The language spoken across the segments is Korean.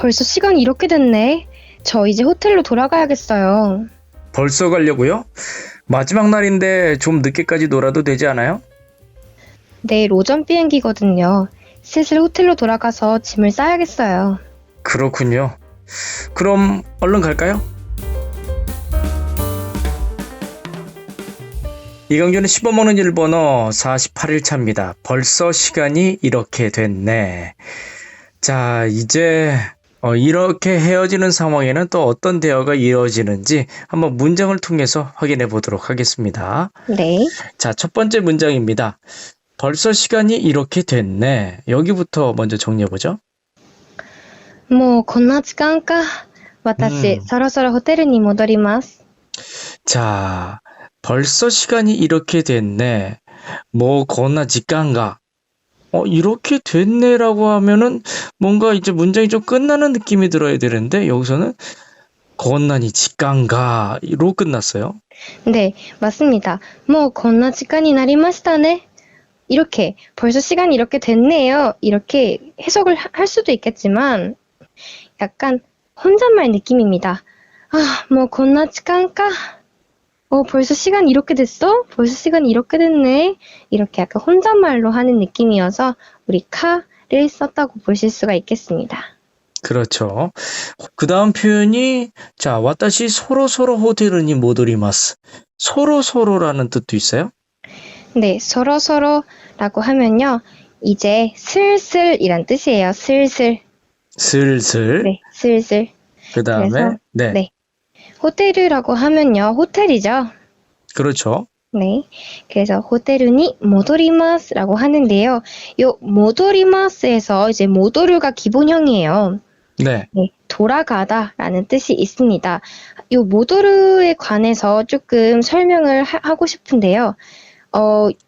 벌써 시간이 이렇게 됐네. 저 이제 호텔로 돌아가야겠어요. 벌써 가려고요? 마지막 날인데 좀 늦게까지 놀아도 되지 않아요? 내일 오전 비행기거든요. 슬슬 호텔로 돌아가서 짐을 싸야겠어요. 그렇군요. 그럼 얼른 갈까요? 이강준의 씹어먹는 일본어 48일 차입니다. 벌써 시간이 이렇게 됐네. 자, 이제 이렇게 헤어지는 상황에는 또 어떤 대화가 이어지는지 한번 문장을 통해서 확인해 보도록 하겠습니다. 네. 자, 첫 번째 문장입니다. 벌써 시간이 이렇게 됐네. 여기부터 먼저 정리해 보죠. もうこんな時間か。私、そろそろホテルに戻ります。 자, 벌써 시간이 이렇게 됐네. 뭐 거나 직간가. 이렇게 됐네라고 하면은 뭔가 이제 문장이 좀 끝나는 느낌이 들어야 되는데 여기서는 건난이 직간가로 끝났어요. 네, 맞습니다. もうこんな時間になりましたね. 이렇게 벌써 시간이 이렇게 됐네요. 이렇게 해석을 할 수도 있겠지만 약간 혼잣말 느낌입니다. 아, 뭐こんな時間か. 벌써 시간이 이렇게 됐어? 벌써 시간이 이렇게 됐네. 이렇게 약간 혼잣말로 하는 느낌이어서 우리 카를 썼다고 보실 수가 있겠습니다. 그렇죠. 그 다음 표현이 자, 와타시 소로소로 호텔に戻ります. 소로소로라는 뜻도 있어요? 네, 서로서로라고 하면요. 이제 슬슬이란 뜻이에요. 슬슬. 슬슬. 네, 슬슬. 그 다음에 그래서, 네. 네. 호텔이라고 하면요. 호텔이죠. 그렇죠. 네. 그래서 호텔に 모도리마스라고 하는데요. 요 모도리마스에서 이제 모도르가 기본형이에요. 네. 네, 돌아가다라는 뜻이 있습니다. 요 모도르에 관해서 조금 설명을 하고 싶은데요.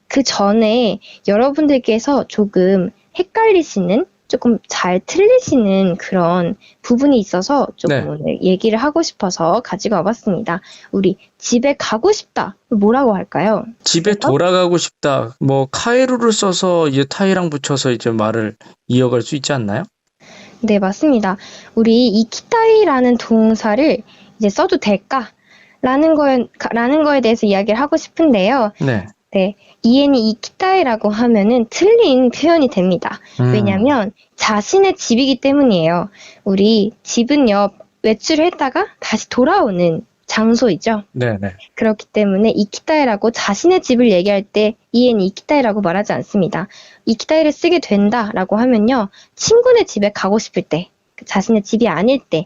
그 전에 여러분들께서 조금 헷갈리시는, 조금 잘 틀리시는 그런 부분이 있어서 조금 네. 오늘 얘기를 하고 싶어서 가지고 와봤습니다. 우리 집에 가고 싶다. 뭐라고 할까요? 집에 돌아가고 싶다. 뭐 카이루를 써서 이제 타이랑 붙여서 이제 말을 이어갈 수 있지 않나요? 네, 맞습니다. 우리 이키타이라는 동사를 이제 써도 될까? 라는 거에 대해서 이야기를 하고 싶은데요. 네. 네, 이엔이 이키타이라고 하면은 틀린 표현이 됩니다. 왜냐면 자신의 집이기 때문이에요. 우리 집은요, 외출을 했다가 다시 돌아오는 장소이죠. 네네. 그렇기 때문에 이키타이라고 자신의 집을 얘기할 때 이엔이 이키타이라고 말하지 않습니다. 이키타이를 쓰게 된다라고 하면요, 친구네 집에 가고 싶을 때, 자신의 집이 아닐 때,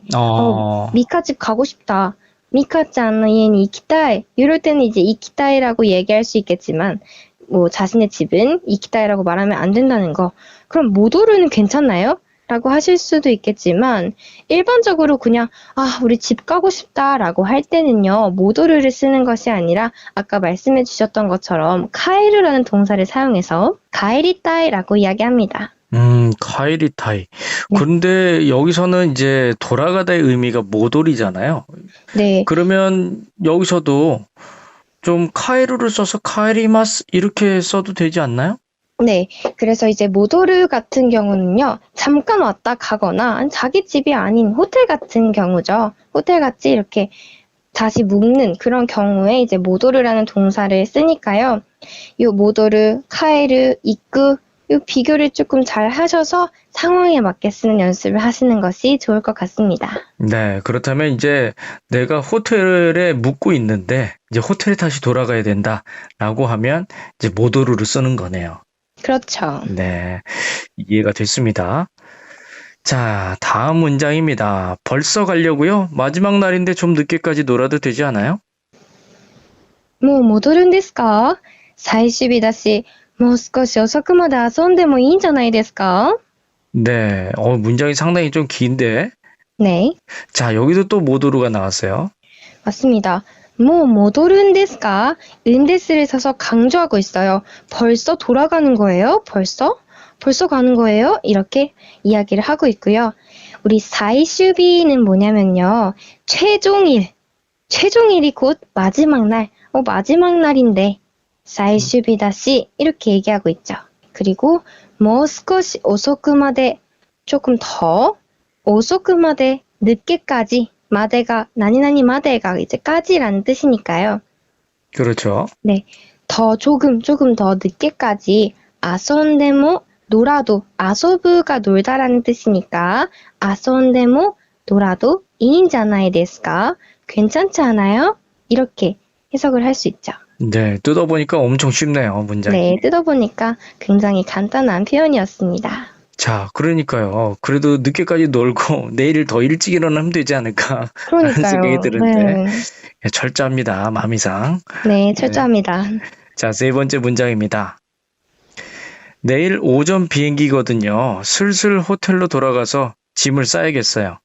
미카 집 가고 싶다. 미카짱의 이엔이 이키타이. 이럴 때는 이제 이키타이라고 얘기할 수 있겠지만, 뭐 자신의 집은 이키타이라고 말하면 안 된다는 거. 그럼 모도르는 괜찮나요? 라고 하실 수도 있겠지만, 일반적으로 그냥 우리 집 가고 싶다라고 할 때는요, 모도르를 쓰는 것이 아니라 아까 말씀해 주셨던 것처럼 카에르라는 동사를 사용해서 가에리타이라고 이야기합니다. 가이리타이. 네. 근데 여기서는 이제 돌아가다의 의미가 모돌이잖아요. 네. 그러면 여기서도 좀 카이루를 써서 카이리마스 이렇게 써도 되지 않나요? 네, 그래서 이제 모도르 같은 경우는요, 잠깐 왔다 가거나 자기 집이 아닌 호텔 같은 경우죠. 호텔같이 이렇게 다시 묵는 그런 경우에 이제 모도르라는 동사를 쓰니까요. 요 모도르, 카에르, 이끄, 요 비교를 조금 잘 하셔서 상황에 맞게 쓰는 연습을 하시는 것이 좋을 것 같습니다. 네, 그렇다면 이제 내가 호텔에 묵고 있는데 이제 호텔에 다시 돌아가야 된다라고 하면 이제 모도르를 쓰는 거네요. 그렇죠. 네, 이해가 됐습니다. 자, 다음 문장입니다. 벌써 가려고요? 마지막 날인데 좀 늦게까지 놀아도 되지 않아요? もう戻るんですか?最終日だし、もう少し遅くまで遊んでもいいんじゃないですか? 네, 문장이 상당히 좀 긴데. 네. 자, 여기도 또 모도르가 나왔어요. 맞습니다. 뭐 모도른 데스까? 은데스를 써서 강조하고 있어요. 벌써 돌아가는 거예요? 벌써 가는 거예요? 이렇게 이야기를 하고 있고요. 우리 사이슈비는 뭐냐면요. 최종일이 곧 마지막 날. 마지막 날인데 사이슈비다시 이렇게 얘기하고 있죠. 그리고 뭐 스코시 오소쿠마데 조금 더遅くまで 늦게까지 마대가 나니나니 마대가 이제 까지라는 뜻이니까요. 그렇죠. 네, 더 조금 더 늦게까지 아손데모 놀아도 아소부가 놀다라는 뜻이니까 아손데모 놀아도 이인자나이 데스까? 괜찮지 않아요? 이렇게 해석을 할 수 있죠. 네, 뜯어보니까 엄청 쉽네요, 문장이. 네, 뜯어보니까 굉장히 간단한 표현이었습니다. 자, 그러니까요. 그래도 늦게까지 놀고 내일 더 일찍 일어나면 되지 않을까 라는 그러니까요. 생각이 드는데 네, 철저합니다, 마미상. 네, 철저합니다. 자, 세 번째 문장입니다. 내일 오전 비행기거든요. 슬슬 호텔로 돌아가서 짐을 싸야겠어요.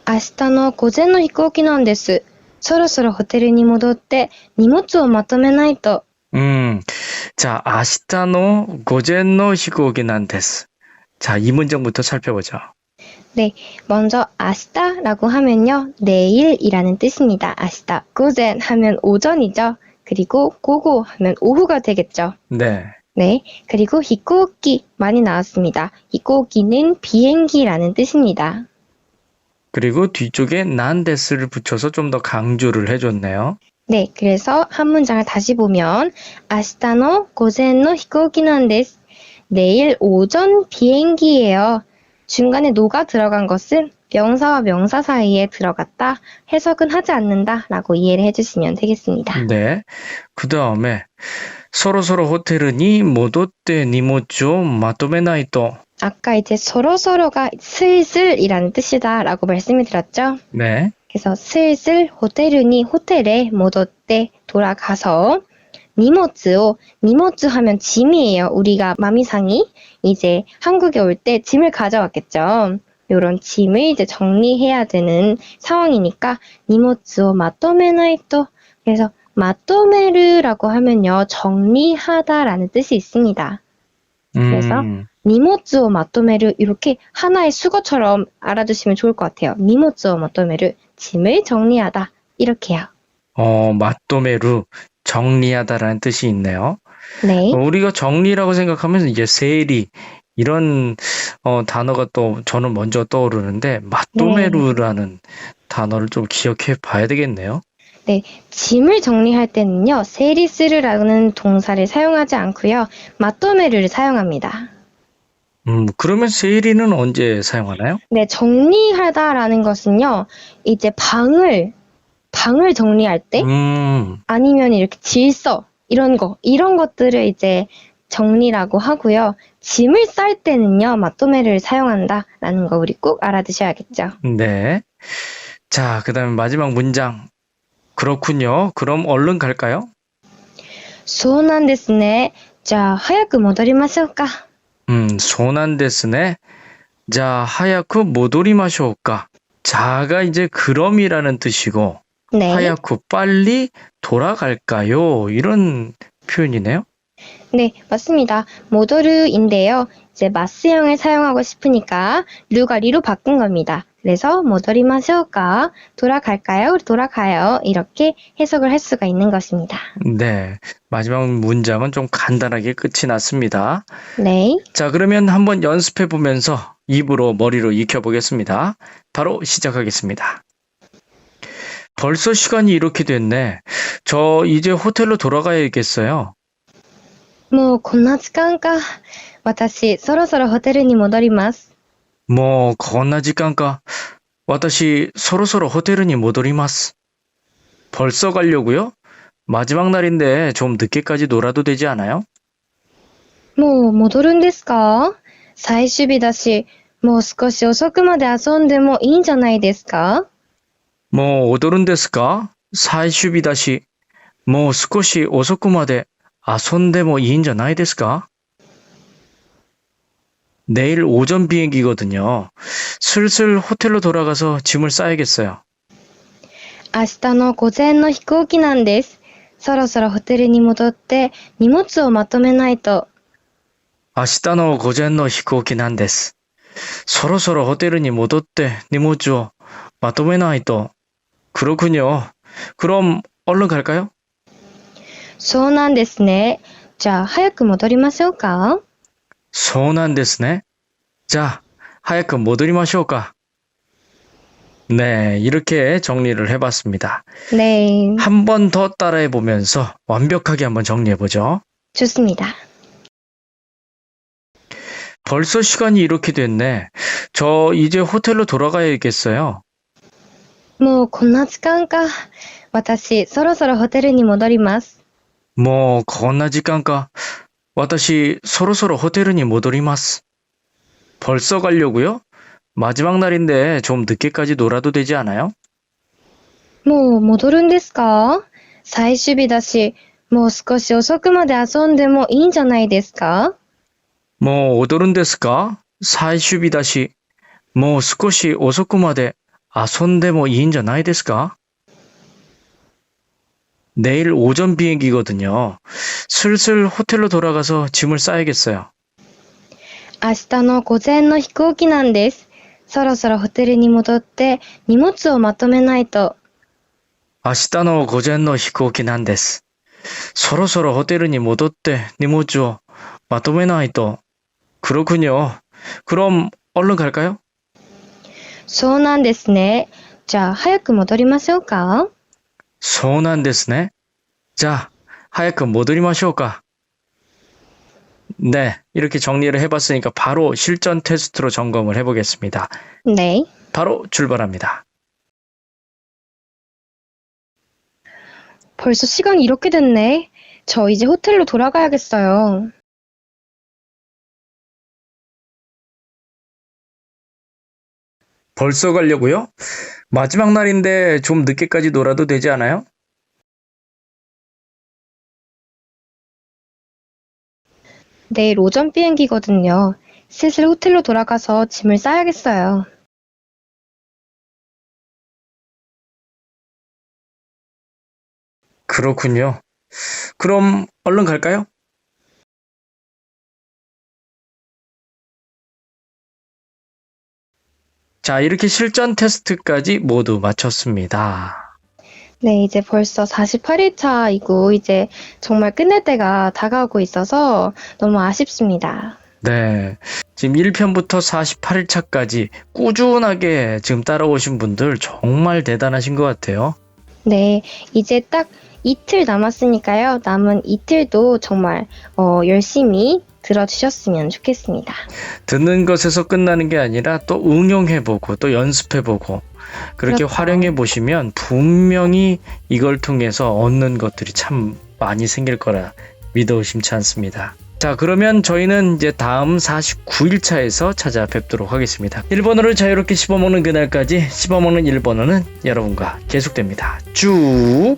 明日の午前の飛行機なんです。そろそろホテルに戻って荷物をまとめないと。 자, 아시타노 고젠노 히고기난 데스. 자, 이 문장부터 살펴보죠. 네, 먼저 아시다라고 하면요, 내일이라는 뜻입니다. 아시다. 고젠 하면 오전이죠. 그리고 고고 하면 오후가 되겠죠. 네. 네, 그리고 히코기 많이 나왔습니다. 히코기는 비행기라는 뜻입니다. 그리고 뒤쪽에 난 데스를 붙여서 좀 더 강조를 해줬네요. 네, 그래서 한 문장을 다시 보면 아시타노 고젠노 히코기난 데스. 내일 오전 비행기예요. 중간에 노가 들어간 것은 명사와 명사 사이에 들어갔다, 해석은 하지 않는다 라고 이해를 해주시면 되겠습니다. 네. 그 다음에 서로서로 호텔은이 모도떼 니모쪼 마토메나이토. 아까 이제 서로서로가 슬슬이라는 뜻이다 라고 말씀을 드렸죠. 네. 그래서 슬슬 호텔에 모도떼 돌아가서 니모츠 하면 짐이에요. 우리가 마미상이 이제 한국에 올 때 짐을 가져왔겠죠. 이런 짐을 이제 정리해야 되는 상황이니까 니모츠오 마토메나이토. 그래서 마토메르라고 하면요, 정리하다라는 뜻이 있습니다. 그래서 니모츠오 마토메르, 이렇게 하나의 수거처럼 알아두시면 좋을 것 같아요. 니모츠오 마토메르, 짐을 정리하다, 이렇게요. 마토메루, 정리하다라는 뜻이 있네요. 네. 우리가 정리라고 생각하면 이제 세리 이런 단어가 또 저는 먼저 떠오르는데 마토메루라는 단어를 좀 기억해 봐야 되겠네요. 네, 짐을 정리할 때는요, 세리스르라는 동사를 사용하지 않고요, 마토메르를 사용합니다. 그러면 세리는 언제 사용하나요? 네, 정리하다라는 것은요, 이제 방을 정리할 때, 아니면 이렇게 질서, 이런 것들을 이제 정리라고 하고요. 짐을 쌀 때는요, 마토메를 사용한다라는 거 우리 꼭 알아두셔야겠죠. 네. 자, 그 다음에 마지막 문장. 그렇군요. 그럼 얼른 갈까요? そうなんですね。じゃあ、早く戻りましょうか。 소난데스네. 자, 하야쿠 모도리마쇼까. 자가 이제 그럼이라는 뜻이고, 네. 하야쿠 빨리 돌아갈까요? 이런 표현이네요. 네, 맞습니다. 모도르인데요. 이제 마스형을 사용하고 싶으니까 류가 리로 바꾼 겁니다. 그래서 모도리마쇼까, 돌아갈까요? 우리 돌아가요. 이렇게 해석을 할 수가 있는 것입니다. 네, 마지막 문장은 좀 간단하게 끝이 났습니다. 네. 자, 그러면 한번 연습해 보면서 입으로 머리로 익혀보겠습니다. 바로 시작하겠습니다. 벌써 시간이 이렇게 됐네. 저 이제 호텔로 돌아가야겠어요. もうこんな時間か。私、そろそろホテルに戻ります。 뭐, こんな時間か. 私, 서로서로 호텔에 모도리마스. 벌써 가려고요? 마지막 날인데 좀 늦게까지 놀아도 되지 않아요? もう戻るんですか？最終日だし、もう少し遅くまで遊んでもいいんじゃないですか？ 뭐, 오도른 데스까? 사이슈비다시. 뭐, 少し遅くまで 아손데모 이인자나이 데스까? 내일 오전 비행기거든요. 슬슬 호텔로 돌아가서 짐을 싸야겠어요. 明日の午前の飛行機なんです。そろそろホテルに戻って荷物をまとめないと。 아시다노 고젠노 히코키 난데스. 서로서로 호텔에 모도떼 니모주오 마토메나이토. 그렇군요. 그럼 얼른 갈까요? そうなんですね。じゃあ早く戻りましょうか。 소난데스네. 자, 早く戻りましょうか. 네, 이렇게 정리를 해봤습니다. 네, 한 번 더 따라해보면서 완벽하게 한번 정리해보죠. 좋습니다. 벌써 시간이 이렇게 됐네. 저 이제 호텔로 돌아가야겠어요. もうこんな時間か。私、そろそろホテルに戻ります。 뭐, こんな時間か. 私, 서로서로 호텔에 戻ります. 벌써 가려고요? 마지막 날인데 좀 늦게까지 놀아도 되지 않아요? もう戻るんですか？最終日だし、もう少し遅くまで遊んでもいいんじゃないですか？ 뭐, 오도른 데스까? 사이슈비다시. 뭐, 少し遅くまで 遊んでもいいんじゃないですか? 내일 오전 비행기거든요. 슬슬 호텔로 돌아가서 짐을 싸야겠어요. 明日の午前の飛行機なんです。そろそろホテルに戻って荷物をまとめないと。 아시다노 고젠노 히코키 난데스. 서로서로 호텔에 戻って 니모츠を 마토메나이토. 그렇군요. 그럼 얼른 갈까요? そうなんですね。じゃあ早く戻りましょうか。 소난데스네. 자, 하야크 戻りましょうか. 네, 이렇게 정리를 해봤으니까 바로 실전 테스트로 점검을 해보겠습니다. 네. 바로 출발합니다. 벌써 시간이 이렇게 됐네. 저 이제 호텔로 돌아가야겠어요. 벌써 가려고요? 마지막 날인데 좀 늦게까지 놀아도 되지 않아요? 내일 오전 비행기거든요. 슬슬 호텔로 돌아가서 짐을 싸야겠어요. 그렇군요. 그럼 얼른 갈까요? 자, 이렇게 실전 테스트까지 모두 마쳤습니다. 네, 이제 벌써 48일 차이고 이제 정말 끝낼 때가 다가오고 있어서 너무 아쉽습니다. 네. 지금 1편부터 48일 차까지 꾸준하게 지금 따라오신 분들 정말 대단하신 것 같아요. 네, 이제 딱 이틀 남았으니까요. 남은 이틀도 정말 열심히 들어주셨으면 좋겠습니다. 듣는 것에서 끝나는 게 아니라 또 응용해보고 또 연습해보고 그렇게 그렇죠. 활용해보시면 분명히 이걸 통해서 얻는 것들이 참 많이 생길 거라 믿어 의심치 않습니다. 자, 그러면 저희는 이제 다음 49일차에서 찾아뵙도록 하겠습니다. 일본어를 자유롭게 씹어먹는 그날까지 씹어먹는 일본어는 여러분과 계속됩니다. 쭉!